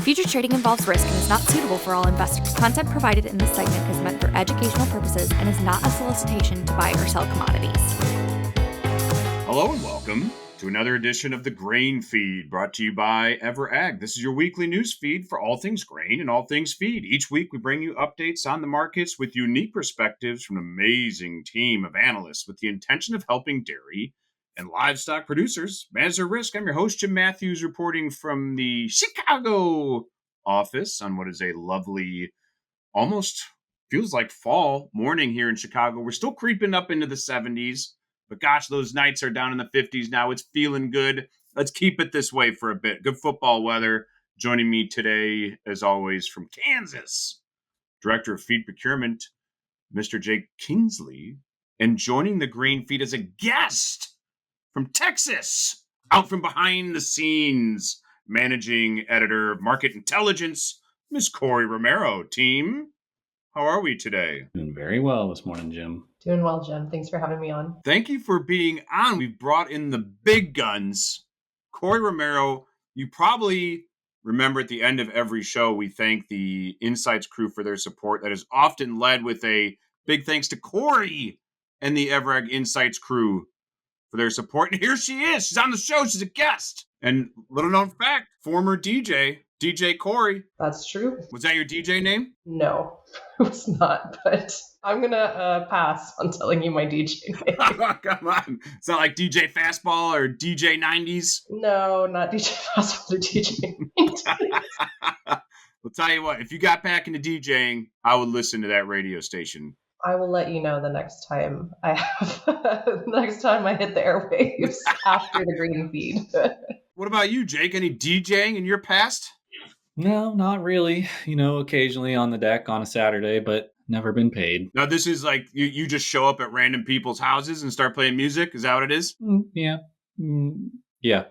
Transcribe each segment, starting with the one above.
Futures trading involves risk and is not suitable for all investors. Content provided in this segment is meant for educational purposes and is not a solicitation to buy or sell commodities. Hello and welcome to another edition of the Grain Feed, brought to you by EverAg. This is your weekly news feed for all things grain and all things feed. Each week we bring you updates on the markets with unique perspectives from an amazing team of analysts with the intention of helping dairy and livestock producers manage their risk. I'm your host, Jim Matthews, reporting from the Chicago office on what is a lovely, almost feels like fall morning here in Chicago. We're still creeping up into the 70s, but gosh, those nights are down in the 50s now. It's feeling good. Let's keep it this way for a bit. Good football weather. Joining me today, as always, from Kansas, Director of Feed Procurement, Mr. Jake Kingsley, and joining the Grain Feed as a guest from Texas, out from behind the scenes, Managing Editor of Market Intelligence, Miss Korri Romero. Team, how are we today? Doing very well this morning, Jim. Doing well, Jim. Thanks for having me on. Thank you for being on. We've brought in the big guns. Korri Romero, you probably remember at the end of every show, we thank the Insights crew for their support. That is often led with a big thanks to Korri and the EverAg Insights crew for their support. And here she is. She's on the show. She's a guest. And little known fact, former DJ Korri. That's true. Was that your DJ name? No, it was not. But I'm going to pass on telling you my DJ name. Come on. It's not like DJ Fastball or DJ 90s? No, not DJ Fastball or DJ 90s. I'll tell you what, if you got back into DJing, I would listen to that radio station. I will let you know the next time I hit the airwaves after the Green Feed. What about you, Jake? Any DJing in your past? No, not really. Occasionally on the deck on a Saturday, but never been paid. Now, this is like you just show up at random people's houses and start playing music? Is that what it is? Yeah. Yeah.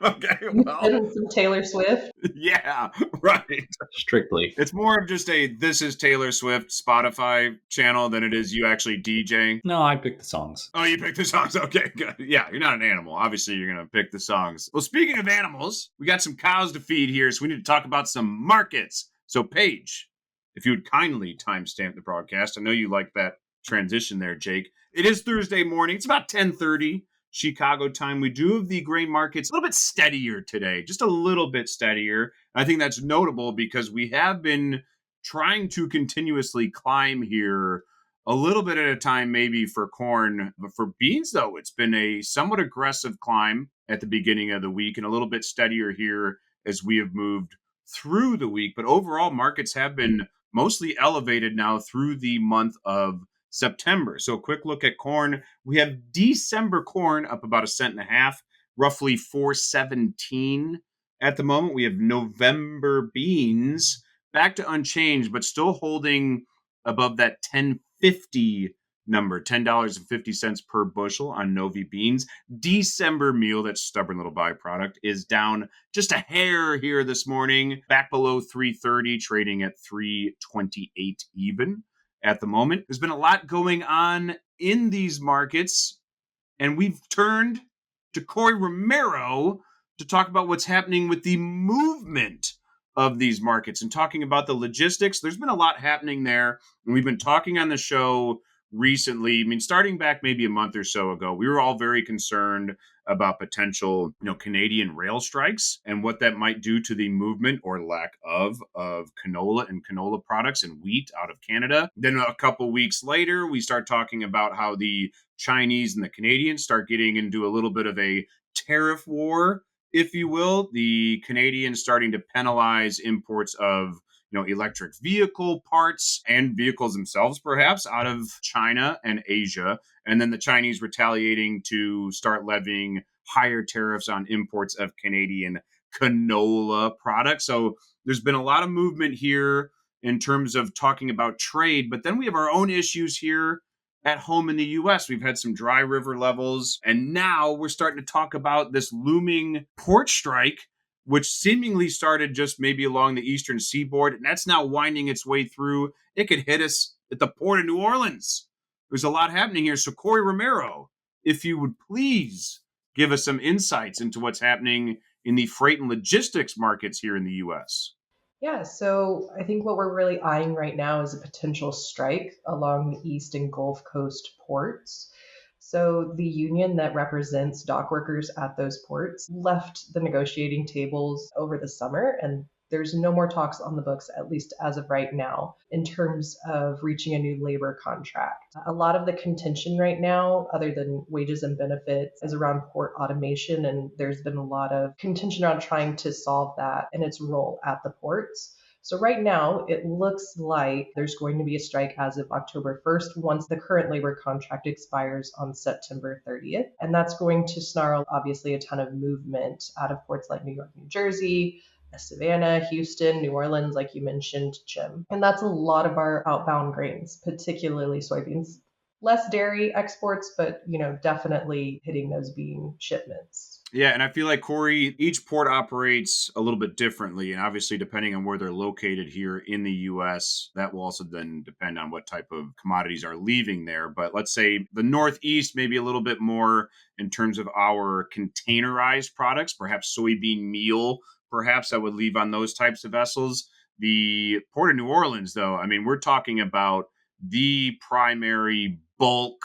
Okay, well. And some Taylor Swift. Yeah, right. Strictly. It's more of just a This Is Taylor Swift Spotify channel than it is you actually DJing. No, I pick the songs. Oh, you pick the songs? Okay, good. Yeah, you're not an animal. Obviously, you're going to pick the songs. Well, speaking of animals, we got some cows to feed here, so we need to talk about some markets. So, Paige, if you would kindly timestamp the broadcast. I know you like that transition there, Jake. It is Thursday morning. It's about 10:30. Chicago time. We do have the grain markets a little bit steadier today, just a little bit steadier. I think that's notable because we have been trying to continuously climb here a little bit at a time, maybe for corn. But for beans, though, it's been a somewhat aggressive climb at the beginning of the week and a little bit steadier here as we have moved through the week. But overall, markets have been mostly elevated now through the month of September. So a quick look at corn. We have December corn up about 1.5 cents, roughly 4.17 at the moment. We have November beans back to unchanged, but still holding above that 10.50 number, $10.50 per bushel on Novi beans. December meal, that stubborn little byproduct, is down just a hair here this morning, back below 3.30, trading at 3.28 even. At the moment, there's been a lot going on in these markets, and we've turned to Korri Romero to talk about what's happening with the movement of these markets and talking about the logistics. There's been a lot happening there, and we've been talking on the show recently. I mean, starting back maybe a month or so ago, we were all very concerned about potential, Canadian rail strikes and what that might do to the movement or lack of canola and canola products and wheat out of Canada. Then a couple weeks later, we start talking about how the Chinese and the Canadians start getting into a little bit of a tariff war, if you will. The Canadians starting to penalize imports of electric vehicle parts and vehicles themselves, perhaps, out of China and Asia. And then the Chinese retaliating to start levying higher tariffs on imports of Canadian canola products. So there's been a lot of movement here in terms of talking about trade. But then we have our own issues here at home in the U.S. We've had some dry river levels. And now we're starting to talk about this looming port strike, which seemingly started just maybe along the eastern seaboard, and that's now winding its way through. It could hit us at the port of New Orleans. There's a lot happening here. So Korri Romero, if you would please give us some insights into what's happening in the freight and logistics markets here in the US? Yeah, so I think what we're really eyeing right now is a potential strike along the East and Gulf Coast ports. So the union that represents dock workers at those ports left the negotiating tables over the summer, and there's no more talks on the books, at least as of right now, in terms of reaching a new labor contract. A lot of the contention right now, other than wages and benefits, is around port automation, and there's been a lot of contention around trying to solve that and its role at the ports. So right now, it looks like there's going to be a strike as of October 1st once the current labor contract expires on September 30th. And that's going to snarl, obviously, a ton of movement out of ports like New York, New Jersey, Savannah, Houston, New Orleans, like you mentioned, Jim. And that's a lot of our outbound grains, particularly soybeans. Less dairy exports, but definitely hitting those bean shipments. Yeah, and I feel like, Korri, each port operates a little bit differently. And obviously, depending on where they're located here in the US, that will also then depend on what type of commodities are leaving there. But let's say the Northeast, maybe a little bit more in terms of our containerized products, perhaps soybean meal, perhaps that would leave on those types of vessels. The Port of New Orleans, though, I mean, we're talking about the primary bulk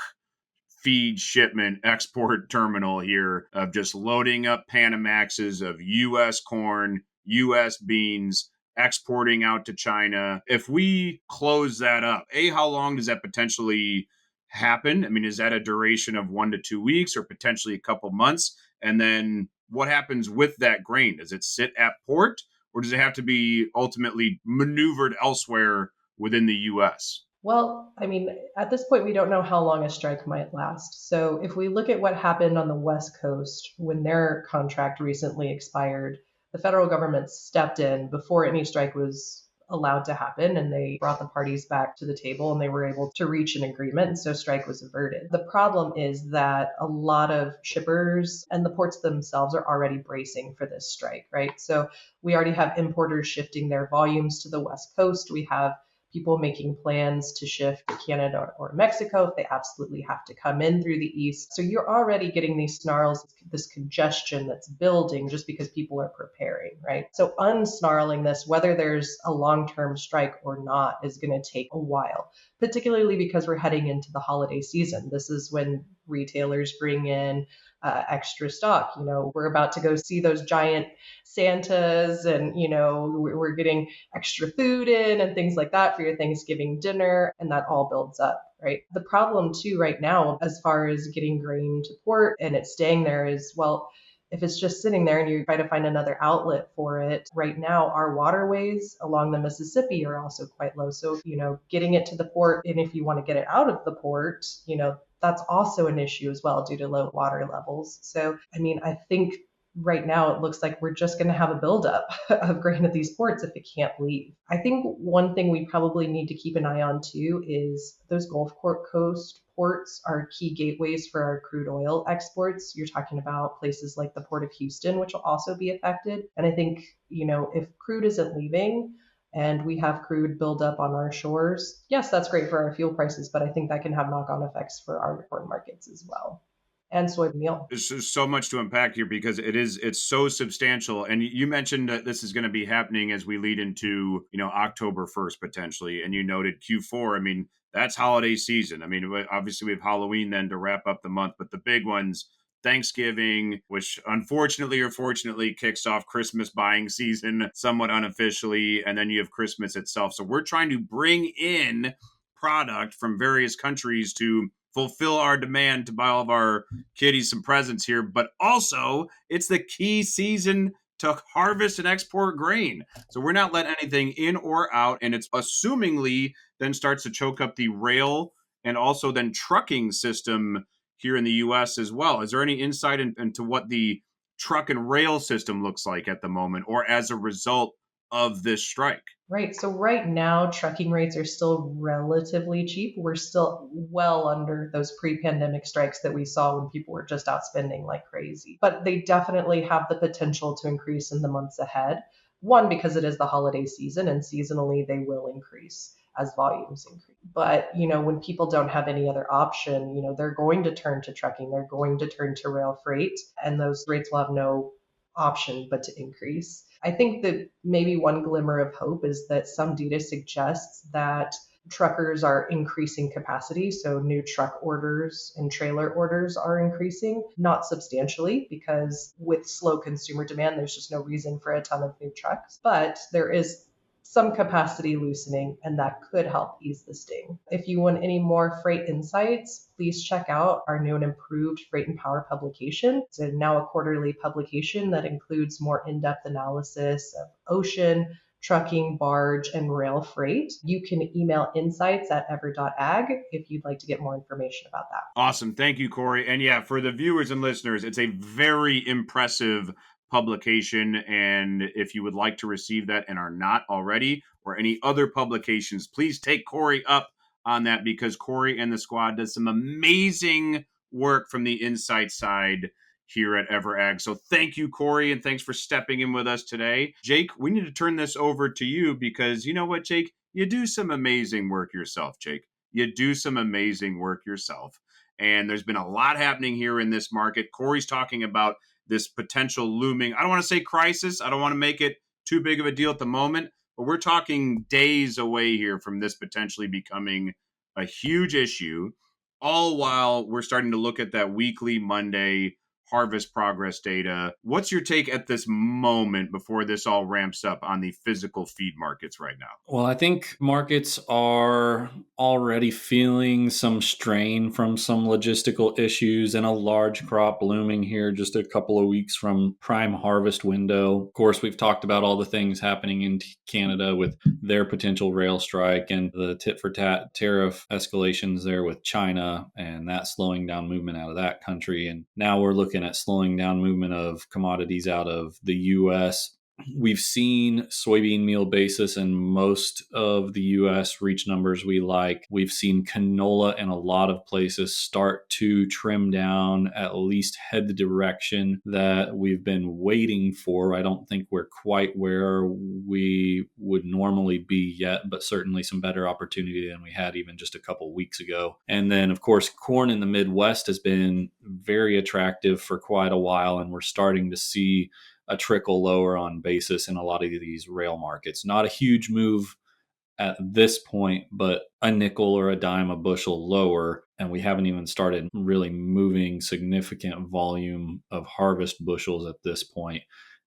feed shipment export terminal here of just loading up Panamaxes of U.S. corn, U.S. beans, exporting out to China. If we close that up, how long does that potentially happen? I mean, is that a duration of 1 to 2 weeks or potentially a couple months? And then what happens with that grain? Does it sit at port or does it have to be ultimately maneuvered elsewhere within the U.S.? Well, I mean, at this point, we don't know how long a strike might last. So if we look at what happened on the West Coast when their contract recently expired, the federal government stepped in before any strike was allowed to happen, and they brought the parties back to the table and they were able to reach an agreement, and so strike was averted. The problem is that a lot of shippers and the ports themselves are already bracing for this strike, right? So we already have importers shifting their volumes to the West Coast. We have people making plans to shift to Canada or Mexico if they absolutely have to come in through the east. So you're already getting these snarls, this congestion that's building just because people are preparing, right? So unsnarling this, whether there's a long-term strike or not, is going to take a while, particularly because we're heading into the holiday season. This is when retailers bring in extra stock. We're about to go see those giant Santas, and we're getting extra food in and things like that for your Thanksgiving dinner, and that all builds up, right? The problem too right now, as far as getting grain to port and it staying there, is, well, if it's just sitting there and you try to find another outlet for it, right now our waterways along the Mississippi are also quite low. So, getting it to the port, and if you want to get it out of the port, that's also an issue as well due to low water levels. So, I mean, I think right now it looks like we're just going to have a buildup of grain at these ports if it can't leave. I think one thing we probably need to keep an eye on too is those Gulf Coast ports are key gateways for our crude oil exports. You're talking about places like the Port of Houston, which will also be affected. And I think, if crude isn't leaving and we have crude build up on our shores, yes, that's great for our fuel prices, but I think that can have knock-on effects for our foreign markets as well. And soybean meal. There's just so much to unpack here because it's so substantial. And you mentioned that this is going to be happening as we lead into, October 1st, potentially. And you noted Q4. I mean, that's holiday season. I mean, obviously we have Halloween then to wrap up the month, but the big ones, Thanksgiving, which unfortunately or fortunately kicks off Christmas buying season somewhat unofficially. And then you have Christmas itself. So we're trying to bring in product from various countries to fulfill our demand to buy all of our kiddies some presents here, but also it's the key season to harvest and export grain. So we're not letting anything in or out, and it's assumingly then starts to choke up the rail and also then trucking system here in the U.S. as well. Is there any insight into what the truck and rail system looks like at the moment or as a result of this strike? Right. So right now, trucking rates are still relatively cheap. We're still well under those pre-pandemic strikes that we saw when people were just out spending like crazy. But they definitely have the potential to increase in the months ahead. One, because it is the holiday season, and seasonally they will increase as volumes increase. But, when people don't have any other option, they're going to turn to trucking. They're going to turn to rail freight, and those rates will have no option but to increase. I think that maybe one glimmer of hope is that some data suggests that truckers are increasing capacity. So new truck orders and trailer orders are increasing, not substantially, because with slow consumer demand, there's just no reason for a ton of new trucks. But there is some capacity loosening, and that could help ease the sting. If you want any more freight insights, please check out our new and improved Freight and Power publication. It's now a quarterly publication that includes more in-depth analysis of ocean, trucking, barge, and rail freight. You can email insights@ever.ag if you'd like to get more information about that. Awesome. Thank you, Korri. And yeah, for the viewers and listeners, it's a very impressive publication. And if you would like to receive that and are not already, or any other publications, please take Korri up on that, because Korri and the squad does some amazing work from the insight side here at EverAg. So thank you, Korri, and thanks for stepping in with us today. Jake, we need to turn this over to you, because you know what, Jake? You do some amazing work yourself, Jake. You do some amazing work yourself. And there's been a lot happening here in this market. Korri's talking about this potential looming, I don't want to say crisis. I don't want to make it too big of a deal at the moment, but we're talking days away here from this potentially becoming a huge issue, all while we're starting to look at that weekly Monday harvest progress data. What's your take at this moment before this all ramps up on the physical feed markets right now? Well, I think markets are already feeling some strain from some logistical issues and a large crop looming here just a couple of weeks from prime harvest window. Of course, we've talked about all the things happening in Canada with their potential rail strike and the tit for tat tariff escalations there with China, and that slowing down movement out of that country. And now we're looking at slowing down movement of commodities out of the U.S. We've seen soybean meal basis in most of the U.S. reach numbers we like. We've seen canola in a lot of places start to trim down, at least head the direction that we've been waiting for. I don't think we're quite where we would normally be yet, but certainly some better opportunity than we had even just a couple weeks ago. And then, of course, corn in the Midwest has been very attractive for quite a while, and we're starting to see a trickle lower on basis in a lot of these rail markets. Not a huge move at this point, but a nickel or a dime a bushel lower. And we haven't even started really moving significant volume of harvest bushels at this point.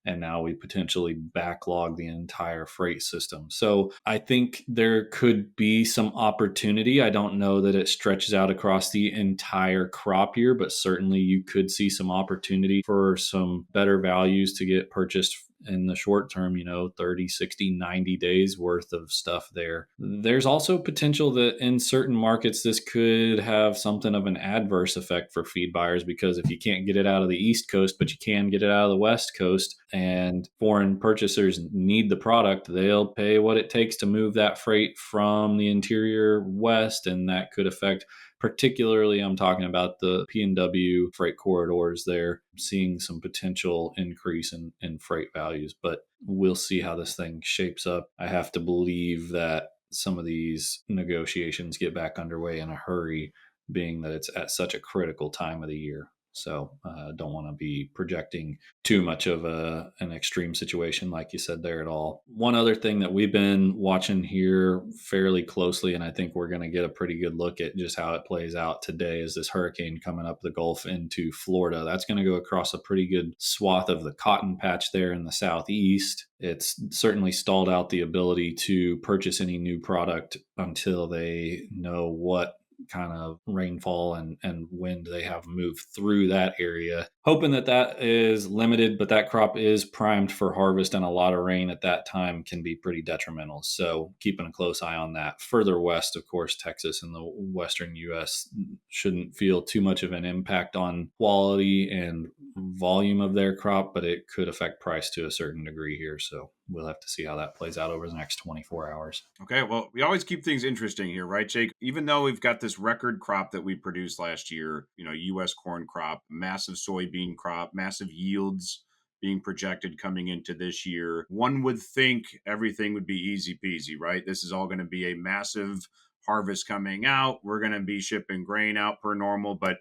And now we potentially backlog the entire freight system. So I think there could be some opportunity. I don't know that it stretches out across the entire crop year, but certainly you could see some opportunity for some better values to get purchased in the short term, 30, 60, 90 days worth of stuff there. There's also potential that in certain markets, this could have something of an adverse effect for feed buyers, because if you can't get it out of the East Coast, but you can get it out of the West Coast, and foreign purchasers need the product, they'll pay what it takes to move that freight from the interior West, and that could affect, particularly I'm talking about the P&W freight corridors there, seeing some potential increase in freight values. But we'll see how this thing shapes up. I have to believe that some of these negotiations get back underway in a hurry, being that it's at such a critical time of the year. So don't want to be projecting too much of an extreme situation, like you said there at all. One other thing that we've been watching here fairly closely, and I think we're going to get a pretty good look at just how it plays out today, is this hurricane coming up the Gulf into Florida. That's going to go across a pretty good swath of the cotton patch there in the southeast. It's certainly stalled out the ability to purchase any new product until they know what kind of rainfall and wind they have moved through that area. Hoping that is limited, but that crop is primed for harvest, and a lot of rain at that time can be pretty detrimental. So keeping a close eye on that. Further west, of course, Texas and the western U.S. shouldn't feel too much of an impact on quality and volume of their crop, but it could affect price to a certain degree here. So we'll have to see how that plays out over the next 24 hours. Okay, well, we always keep things interesting here, right, Jake? Even though we've got this record crop that we produced last year, U.S. corn crop, massive soybean crop, massive yields being projected coming into this year, one would think everything would be easy peasy, right? This is all going to be a massive harvest coming out. We're going to be shipping grain out per normal, but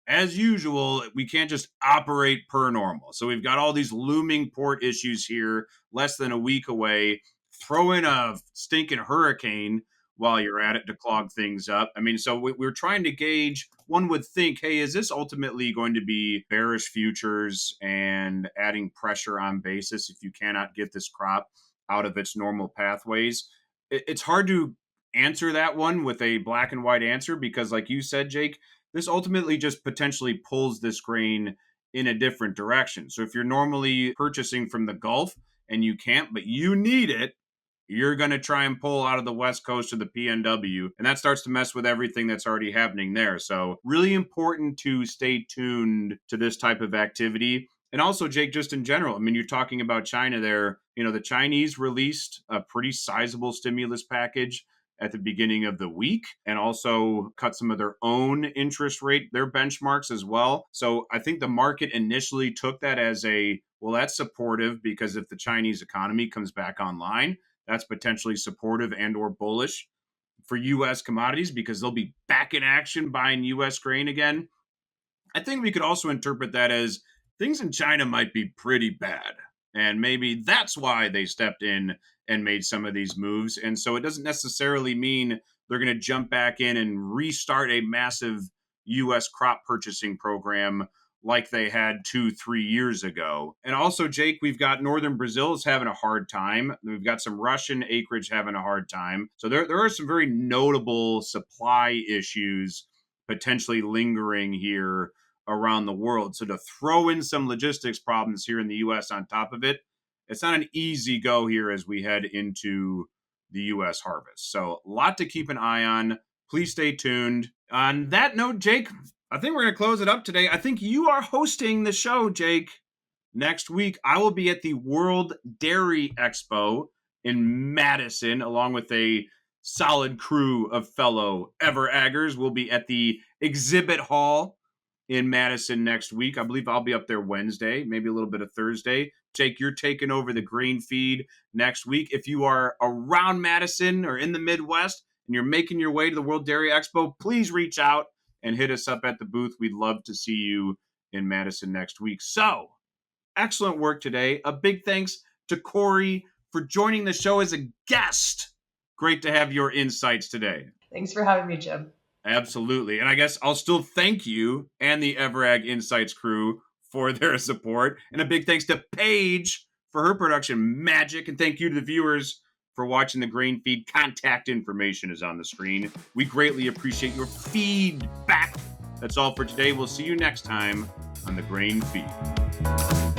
as usual, we can't just operate per normal. So we've got all these looming port issues here, less than a week away. Throw in a stinking hurricane while you're at it to clog things up. I mean, so we're trying to gauge. One would think, hey, is this ultimately going to be bearish futures and adding pressure on basis if you cannot get this crop out of its normal pathways? It's hard to answer that one with a black and white answer because, like you said, Jake, this ultimately just potentially pulls this grain in a different direction. So if you're normally purchasing from the Gulf and you can't, but you need it, you're going to try and pull out of the West Coast to the PNW, and that starts to mess with everything that's already happening there. So really important to stay tuned to this type of activity. And also, Jake, just in general, I mean, you're talking about China there. You know, the Chinese released a pretty sizable stimulus package at the beginning of the week and also cut some of their own interest rate, their benchmarks as well. So I think the market initially took that as well, that's supportive because if the Chinese economy comes back online, that's potentially supportive and or bullish for U.S. commodities because they'll be back in action buying U.S. grain again. I think we could also interpret that as things in China might be pretty bad. And maybe that's why they stepped in and made some of these moves. And so it doesn't necessarily mean they're going to jump back in and restart a massive U.S. crop purchasing program like they had 2-3 years ago. And also, Jake, we've got northern Brazil is having a hard time. We've got some Russian acreage having a hard time. So there are some very notable supply issues potentially lingering here around the world. So to throw in some logistics problems here in the U.S. on top of it, it's not an easy go here as we head into the U.S. harvest. So a lot to keep an eye on. Please stay tuned. On that note, Jake, I think we're going to close it up today. I think you are hosting the show, Jake, next week. I will be at the World Dairy Expo in Madison, along with a solid crew of fellow Ever-Aggers. We'll be at the exhibit hall in Madison next week. I believe I'll be up there Wednesday, maybe a little bit of Thursday. Jake, you're taking over the grain feed next week. If you are around Madison or in the Midwest and you're making your way to the World Dairy Expo, please reach out and hit us up at the booth. We'd love to see you in Madison next week. So, excellent work today. A big thanks to Korri for joining the show as a guest. Great to have your insights today. Thanks for having me, Jim. Absolutely. And I guess I'll still thank you and the Ever-Ag Insights crew for their support. And a big thanks to Paige for her production magic. And thank you to the viewers for watching the Grain Feed. Contact information is on the screen. We greatly appreciate your feedback. That's all for today. We'll see you next time on the Grain Feed.